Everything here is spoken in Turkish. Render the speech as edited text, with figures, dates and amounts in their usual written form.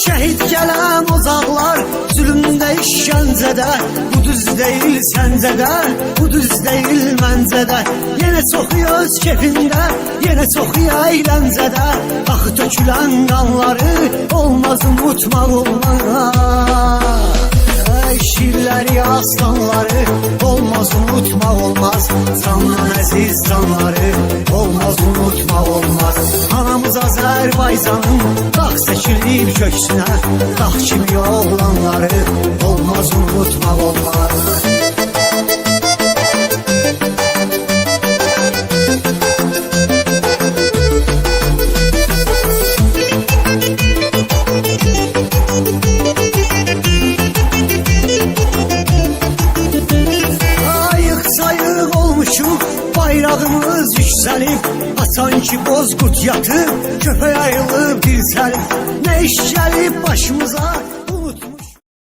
Şehit gelen ocaklar zulümde işkencede, bu düz değil sence de, bu düz değil bence de. Yine sokuyor öz kefinde, yine sokuyor eğlencede. Akı tökülen kanları olmaz unutmak olmaz. Şiirleri aslanları olmaz unutmak olmaz. Candan aziz canları olmaz unutmak olmaz. Anamız Azerbaycan'ın dağ seçilib köksüne, dağ kimi oğlanları olmaz unutmak olmaz. Bayrağımız yükselip, atan ki bozkurt yatıb, köpək ayılıb dirçəlib. Ne iş gəlib başımıza,